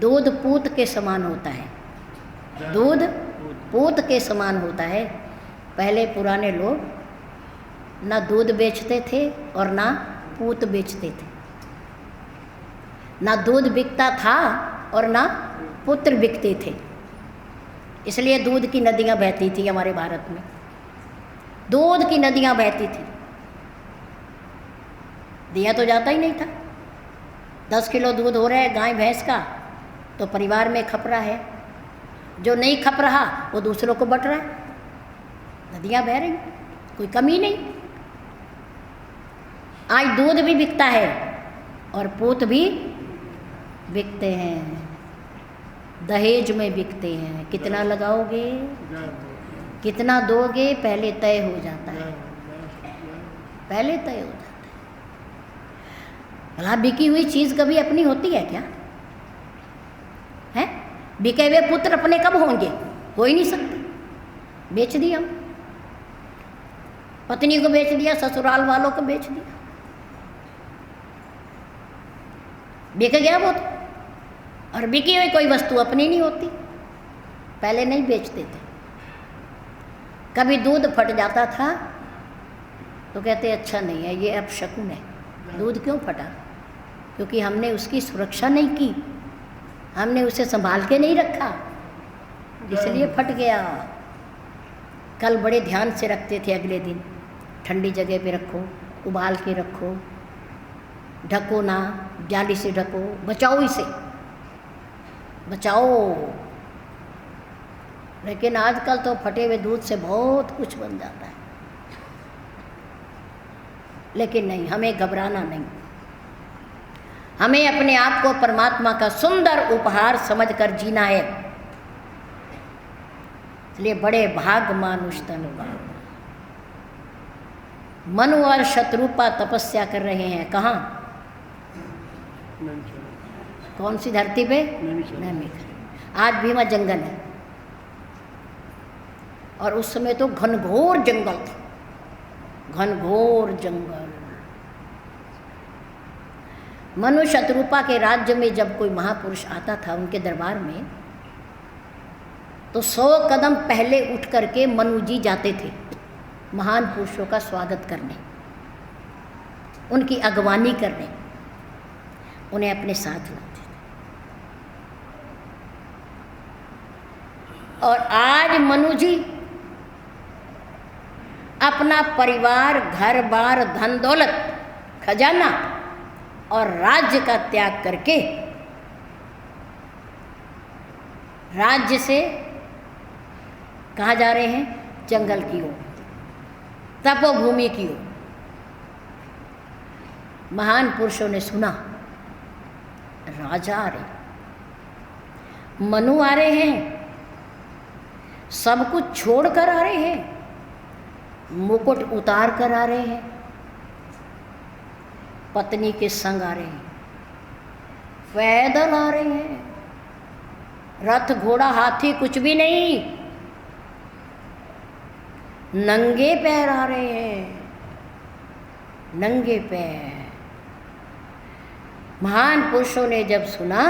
A: दूध पूत के समान होता है, दूध पूत के समान होता है। पहले पुराने लोग ना दूध बेचते थे और ना पूत बेचते थे, ना दूध बिकता था और ना पुत्र बिकते थे। इसलिए दूध की नदियाँ बहती थी हमारे भारत में, दूध की नदियाँ बहती थी। दिया तो जाता ही नहीं था। 10 किलो दूध हो रहा है गाय भैंस का तो परिवार में खप रहा है, जो नहीं खप रहा वो दूसरों को बट रहा है। नदियाँ बह रही, कोई कमी नहीं। आज दूध भी बिकता है और पूत भी बिकते हैं, दहेज में बिकते हैं। कितना लगाओगे, कितना दोगे, पहले तय हो जाता है, पहले तय हो जाता है। भला बिकी हुई चीज़ कभी अपनी होती है क्या? है? बिके हुए पुत्र अपने कब होंगे? हो ही नहीं सकते। बेच दिया, पत्नी को बेच दिया, ससुराल वालों को बेच दिया, बिक गया वो तो। और बिकी हुई कोई वस्तु अपनी नहीं होती, पहले नहीं बेचते थे। कभी दूध फट जाता था तो कहते अच्छा नहीं है, ये अपशकुन है। दूध क्यों फटा? क्योंकि हमने उसकी सुरक्षा नहीं की, हमने उसे संभाल के नहीं रखा, इसलिए फट गया। कल बड़े ध्यान से रखते थे, अगले दिन ठंडी जगह पे रखो, उबाल के रखो, ढको ना, जाली से ढको, बचाओ इसे, बचाओ। लेकिन आजकल तो फटे हुए दूध से बहुत कुछ बन जाता है। लेकिन नहीं, हमें घबराना नहीं, हमें अपने आप को परमात्मा का सुंदर उपहार समझकर जीना है। इसलिए बड़े भाग मानुष तन मनु और शत्रुपा तपस्या कर रहे हैं। कहाँ? कौन सी धरती पे? नैमिषारण्य। आज भी वहाँ जंगल है, और उस समय तो घनघोर जंगल था, घनघोर जंगल। मनु शत्रुपा के राज्य में जब कोई महापुरुष आता था उनके दरबार में, तो 100 कदम पहले उठ करके मनु जी जाते थे महान पुरुषों का स्वागत करने, उनकी अगवानी करने, उन्हें अपने साथ लाते थे। और आज मनु जी अपना परिवार, घर बार, धन दौलत, खजाना और राज्य का त्याग करके राज्य से कहाँ जा रहे हैं? जंगल की ओर, तपोभूमि की ओर। महान पुरुषों ने सुना राजा आ रहे, मनु आ रहे हैं, सब कुछ छोड़ कर आ रहे हैं, मुकुट उतार कर आ रहे हैं, पत्नी के संग आ रहे हैं, पैदल आ रहे हैं, रथ घोड़ा हाथी कुछ भी नहीं, नंगे पैर आ रहे हैं, नंगे पैर। महान पुरुषों ने जब सुना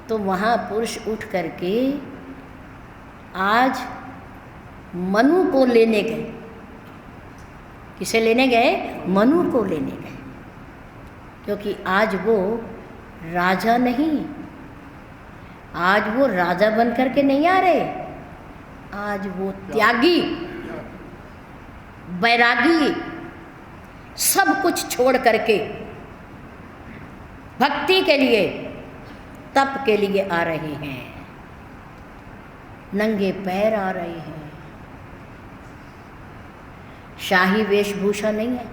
A: तो महापुरुष उठ करके आज मनु को लेने गए। किसे लेने गए? मनु को लेने गए, क्योंकि आज वो राजा नहीं, आज वो राजा बन करके नहीं आ रहे, आज वो त्यागी, बैरागी, सब कुछ छोड़ करके भक्ति के लिए, तप के लिए आ रहे हैं, नंगे पैर आ रहे हैं। शाही वेशभूषा नहीं है।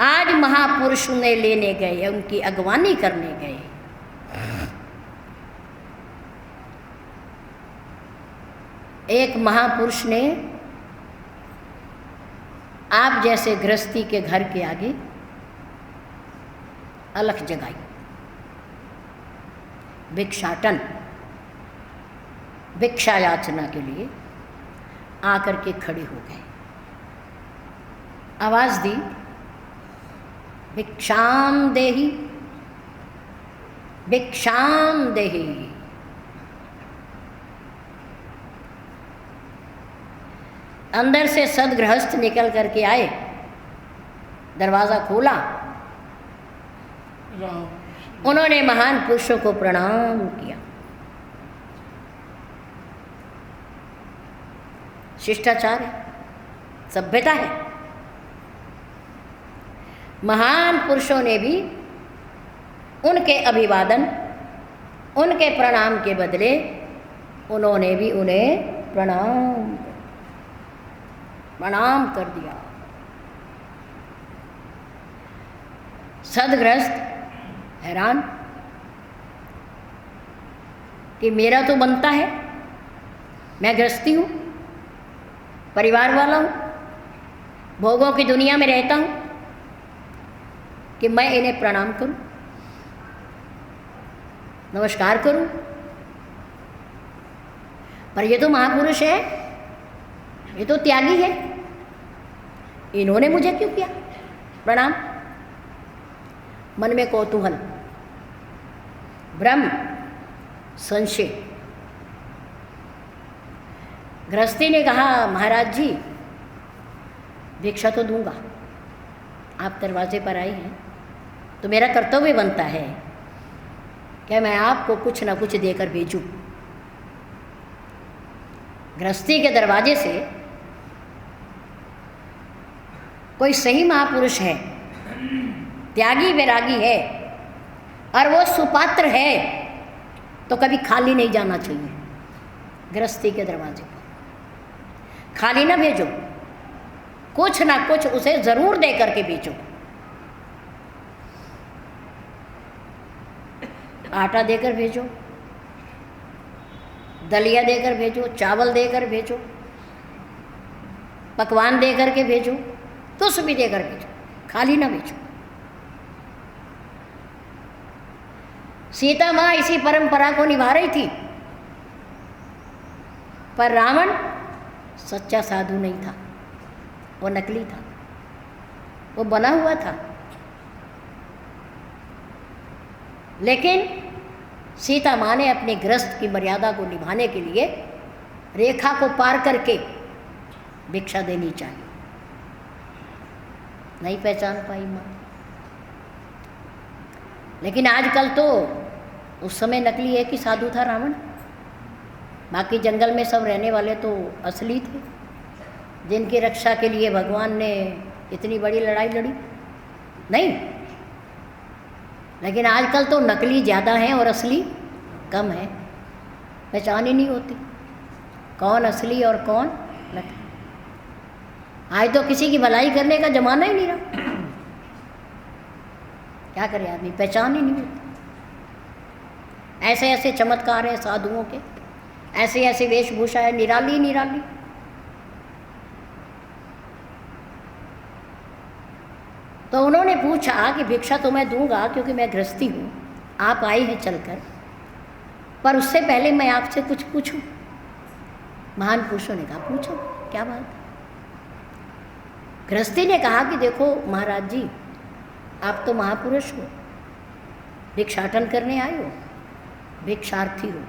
A: आज महापुरुष उन्हें लेने गए, उनकी अगवानी करने गए। एक महापुरुष ने आप जैसे गृहस्थी के घर के आगे अलख जगाई, भिक्षाटन, भिक्षा याचना के लिए आकर के खड़े हो गए, आवाज दी, भिक्षाम देहि, भिक्षाम देहि। अंदर से सदगृहस्थ निकल करके आए, दरवाजा खोला, उन्होंने महान पुरुषों को प्रणाम किया। शिष्टाचार है, सभ्यता है। महान पुरुषों ने भी उनके अभिवादन, उनके प्रणाम के बदले उन्होंने भी उन्हें प्रणाम कर दिया। सदगृहस्थ हैरान कि मेरा तो बनता है, मैं गृहस्थी हूँ, परिवार वाला हूँ, भोगों की दुनिया में रहता हूँ, कि मैं इन्हें प्रणाम करूं, नमस्कार करूं। पर ये तो महापुरुष है, ये तो त्यागी है, इन्होंने मुझे क्यों किया प्रणाम? मन में कौतूहल, भ्रम, संशय। गृहस्थी ने कहा, महाराज जी भिक्षा तो दूंगा, आप दरवाजे पर आए हैं तो मेरा कर्तव्य बनता है कि मैं आपको कुछ ना कुछ देकर भेजूं। गृहस्थी के दरवाजे से कोई सही महापुरुष है, त्यागी वैरागी है, और वो सुपात्र है, तो कभी खाली नहीं जाना चाहिए। गृहस्थी के दरवाजे पर खाली ना भेजो, कुछ ना कुछ उसे जरूर दे करके भेजो। आटा देकर भेजो, दलिया देकर भेजो, चावल देकर भेजो, पकवान देकर के भेजो, कुछ भी देकर भेजो, खाली ना भेजो। सीता माँ इसी परंपरा को निभा रही थी, पर रावण सच्चा साधु नहीं था, वो नकली था, वो बना हुआ था। लेकिन सीता माँ ने अपने गृहस्थ की मर्यादा को निभाने के लिए रेखा को पार करके भिक्षा देनी चाहिए। नहीं पहचान पाई माँ। लेकिन आजकल तो, उस समय नकली है कि साधु था रावण, बाकी जंगल में सब रहने वाले तो असली थे, जिनकी रक्षा के लिए भगवान ने इतनी बड़ी लड़ाई लड़ी। नहीं, लेकिन आजकल तो नकली ज़्यादा हैं और असली कम है, पहचान ही नहीं होती कौन असली और कौन नकली। आज तो किसी की भलाई करने का जमाना ही नहीं रहा, क्या करे आदमी, पहचान ही नहीं होती। ऐसे ऐसे चमत्कार हैं साधुओं के, ऐसे ऐसे वेशभूषा है, निराली निराली। तो उन्होंने पूछा कि भिक्षा तो मैं दूंगा क्योंकि मैं गृहस्थी हूँ, आप आई हैं चलकर, पर उससे पहले मैं आपसे कुछ पूछूं। महान पुरुषों ने कहा पूछो, क्या बात है। गृहस्थी ने कहा कि देखो महाराज जी, आप तो महापुरुष हो, भिक्षाटन करने आए हो, भिक्षार्थी हो।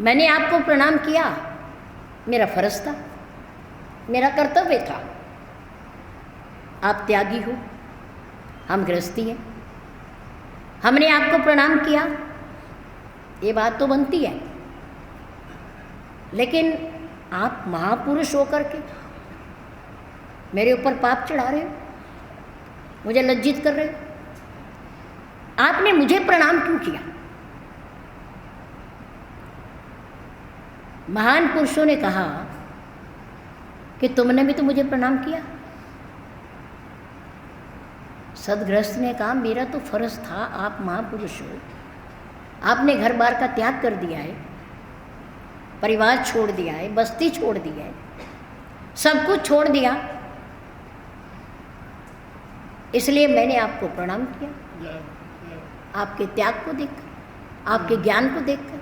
A: मैंने आपको प्रणाम किया, मेरा फर्ज था, मेरा कर्तव्य था। आप त्यागी हो, हम गृहस्थी हैं, हमने आपको प्रणाम किया, ये बात तो बनती है। लेकिन आप महापुरुष होकर के मेरे ऊपर पाप चढ़ा रहे हो, मुझे लज्जित कर रहे हो। आपने मुझे प्रणाम क्यों किया? महान पुरुषों ने कहा कि तुमने भी तो मुझे प्रणाम किया। सदगृहस्थ ने कहा मेरा तो फर्ज था, आप महापुरुष हो, आपने घर बार का त्याग कर दिया है, परिवार छोड़ दिया है, बस्ती छोड़ दी है, सब कुछ छोड़ दिया, इसलिए मैंने आपको प्रणाम किया, आपके त्याग को देखकर, आपके ज्ञान को देखकर।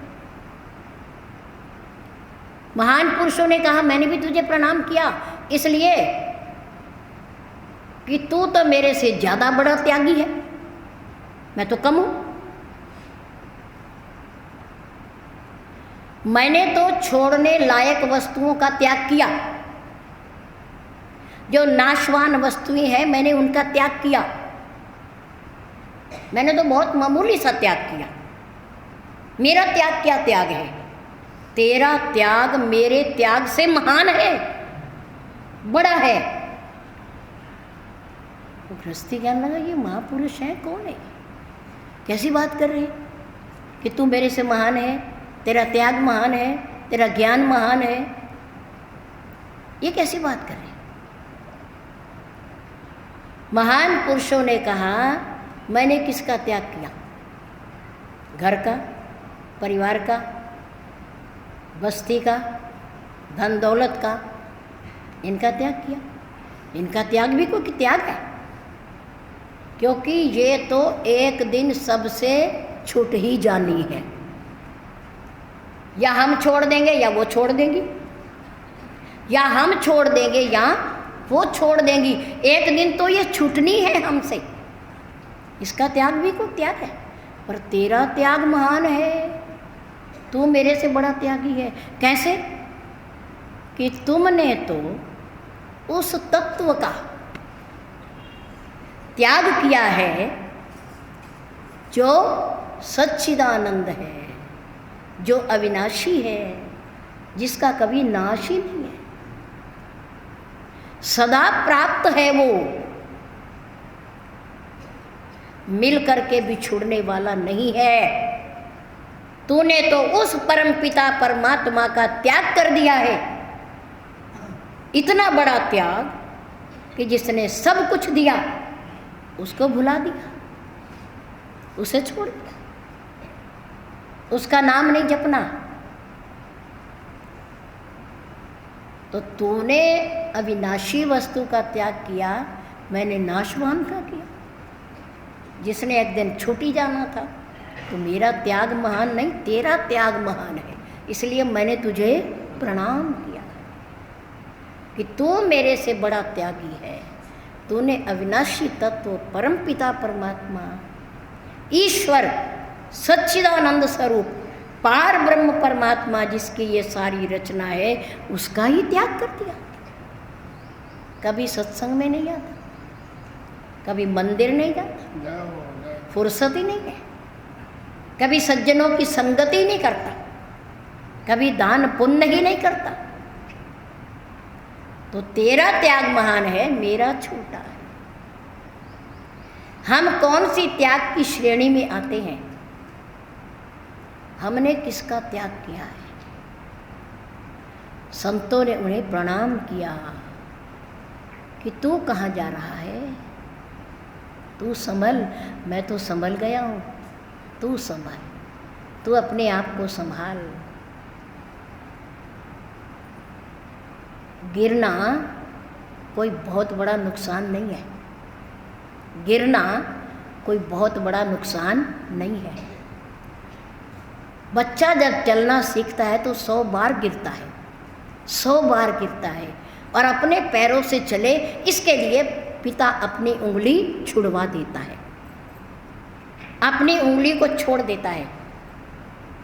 A: महान पुरुषों ने कहा मैंने भी तुझे प्रणाम किया इसलिए कि तू तो मेरे से ज्यादा बड़ा त्यागी है, मैं तो कम हूं। मैंने तो छोड़ने लायक वस्तुओं का त्याग किया, जो नाशवान वस्तुएं हैं मैंने उनका त्याग किया। मैंने तो बहुत मामूली सा त्याग किया। मेरा त्याग क्या त्याग है? तेरा त्याग मेरे त्याग से महान है, बड़ा है। तो गृहस्थी कहने लगा ये महापुरुष है, कौन है, कैसी बात कर रहे हैं कि तू मेरे से महान है, तेरा त्याग महान है, तेरा ज्ञान महान है, ये कैसी बात कर रहे हैं? महान पुरुषों ने कहा मैंने किसका त्याग किया? घर का, परिवार का, बस्ती का, धन दौलत का, इनका त्याग किया। इनका त्याग भी कोई त्याग है, क्योंकि ये तो एक दिन सबसे छूट ही जानी है। या हम छोड़ देंगे या वो छोड़ देंगी, या हम छोड़ देंगे या वो छोड़ देंगी। एक दिन तो ये छूटनी है हमसे। इसका त्याग भी कोई त्याग है, पर तेरा त्याग महान है, तू मेरे से बड़ा त्यागी है। कैसे? कि तुमने तो उस तत्व का त्याग किया है जो सच्चिदानंद है, जो अविनाशी है, जिसका कभी नाश ही नहीं है, सदा प्राप्त है, वो मिल करके बिछुड़ने वाला नहीं है। तूने तो उस परमपिता परमात्मा का त्याग कर दिया है, इतना बड़ा त्याग कि जिसने सब कुछ दिया उसको भुला दिया, उसे छोड़ दिया, उसका नाम नहीं जपना। तो तूने अविनाशी वस्तु का त्याग किया, मैंने नाशवान का किया, जिसने एक दिन छूटी जाना था। तो मेरा त्याग महान नहीं, तेरा त्याग महान है, इसलिए मैंने तुझे प्रणाम किया कि तू मेरे से बड़ा त्यागी है। तूने अविनाशी तत्व परमपिता परमात्मा ईश्वर सच्चिदानंद स्वरूप पार ब्रह्म परमात्मा जिसकी ये सारी रचना है उसका ही त्याग कर दिया। कभी सत्संग में नहीं आता, कभी मंदिर नहीं जाता, फुर्सत ही नहीं है, कभी सज्जनों की संगति नहीं करता, कभी दान पुण्य ही नहीं करता। तो तेरा त्याग महान है, मेरा छोटा है। हम कौन सी त्याग की श्रेणी में आते हैं? हमने किसका त्याग किया है? संतों ने उन्हें प्रणाम किया कि तू कहाँ जा रहा है, तू संभल, मैं तो संभल गया हूँ, तू संभल, तू अपने आप को संभाल। गिरना कोई बहुत बड़ा नुकसान नहीं है, गिरना कोई बहुत बड़ा नुकसान नहीं है। बच्चा जब चलना सीखता है तो 100 बार गिरता है, 100 बार गिरता है, और अपने पैरों से चले इसके लिए पिता अपनी उंगली छुड़वा देता है, अपनी उंगली को छोड़ देता है,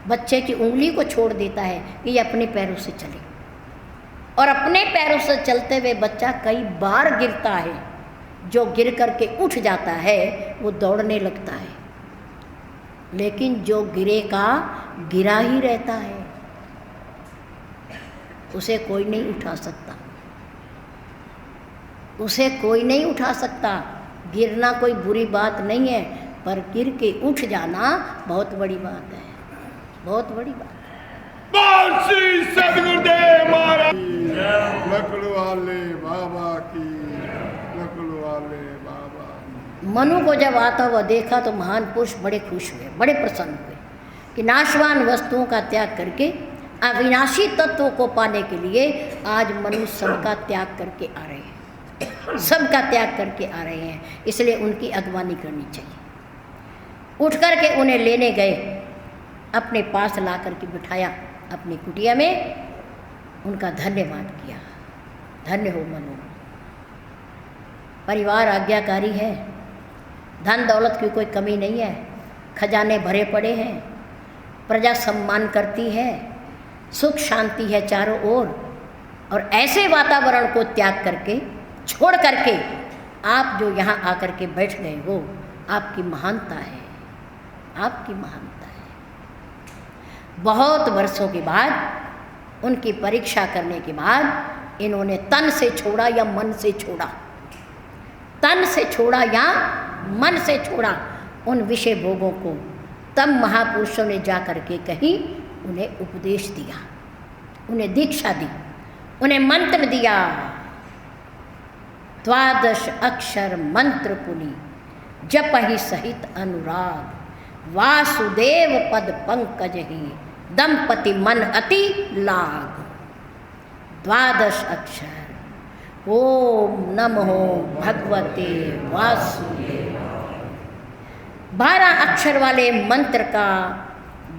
A: बच्चे की उंगली को छोड़ देता है कि ये अपने पैरों से चले। और अपने पैरों से चलते हुए बच्चा कई बार गिरता है, जो गिर करके उठ जाता है वो दौड़ने लगता है, लेकिन जो गिरेगा गिरा ही रहता है, उसे कोई नहीं उठा सकता, उसे कोई नहीं उठा सकता। गिरना कोई बुरी बात नहीं है, पर गिर के उठ जाना बहुत बड़ी बात है, बहुत बड़ी बात।
B: श्री सदगुरुदेव महाराज
C: लकड़ वाले बाबा की, लकड़ वाले बाबा की।
A: मनु को जब आता हुआ देखा तो महान पुरुष बड़े खुश हुए, बड़े प्रसन्न हुए कि नाशवान वस्तुओं का त्याग करके अविनाशी तत्वों को पाने के लिए आज मनु सबका त्याग करके आ रहे हैं, सबका त्याग करके आ रहे हैं, इसलिए उनकी अगवानी करनी चाहिए। उठ करके उन्हें लेने गए, अपने पास ला करके बिठाया अपनी कुटिया में, उनका धन्यवाद किया। धन्य हो मनु, परिवार आज्ञाकारी है, धन दौलत की कोई कमी नहीं है, खजाने भरे पड़े हैं, प्रजा सम्मान करती है, सुख शांति है चारों ओर, और ऐसे वातावरण को त्याग करके छोड़ करके आप जो यहाँ आकर के बैठ गए हो, आपकी महानता है, आपकी महानता है। बहुत वर्षों के बाद उनकी परीक्षा करने के बाद इन्होंने तन से छोड़ा या मन से छोड़ा, तन से छोड़ा या मन से छोड़ा उन विषय भोगों को, तब महापुरुषों ने जा कर के कहीं उन्हें उपदेश दिया, उन्हें दीक्षा दी, उन्हें मंत्र दिया। 12 अक्षर मंत्र पुनि जपहि सहित अनुराग, वासुदेव पद पंकज ही दंपति मन अति लाग। 12 अक्षर ओम नमो भगवते वासुदेव, 12 अक्षर वाले मंत्र का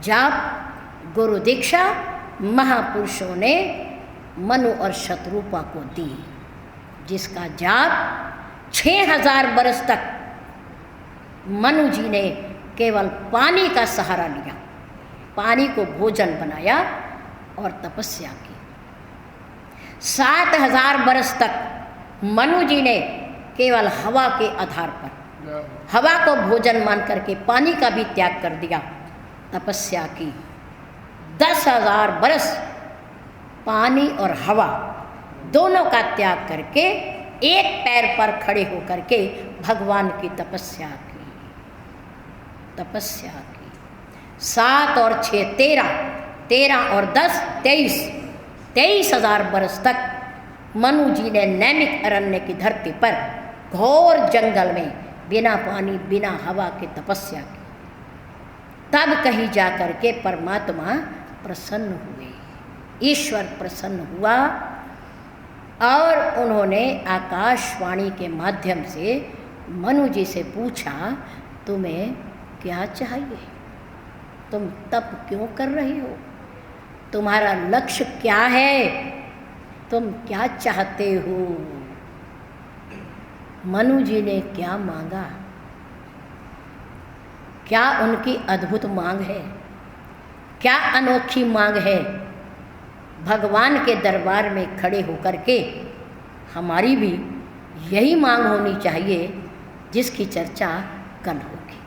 A: जाप गुरु दीक्षा महापुरुषों ने मनु और शत्रुपा को दी, जिसका जाप 6000 बरस तक मनु जी ने केवल पानी का सहारा लिया, पानी को भोजन बनाया और तपस्या की। 7000 बरस तक मनु जी ने केवल हवा के आधार पर, हवा को भोजन मान करके पानी का भी त्याग कर दिया, तपस्या की। 10,000 बरस पानी और हवा दोनों का त्याग करके एक पैर पर खड़े होकर के भगवान की तपस्या की, तपस्या की। 7 और 6 13, 13 और 10 23, 23,000 बरस तक मनु जी ने नैमिक अरण्य की धरती पर घोर जंगल में बिना पानी बिना हवा के तपस्या की। तब कहीं जा कर के परमात्मा प्रसन्न हुए, ईश्वर प्रसन्न हुआ, और उन्होंने आकाशवाणी के माध्यम से मनु जी से पूछा, तुम्हें क्या चाहिए, तुम तप क्यों कर रही हो, तुम्हारा लक्ष्य क्या है, तुम क्या चाहते हो। मनु जी ने क्या मांगा, क्या उनकी अद्भुत मांग है, क्या अनोखी मांग है। भगवान के दरबार में खड़े होकर के हमारी भी यही मांग होनी चाहिए जिसकी चर्चा कल होगी।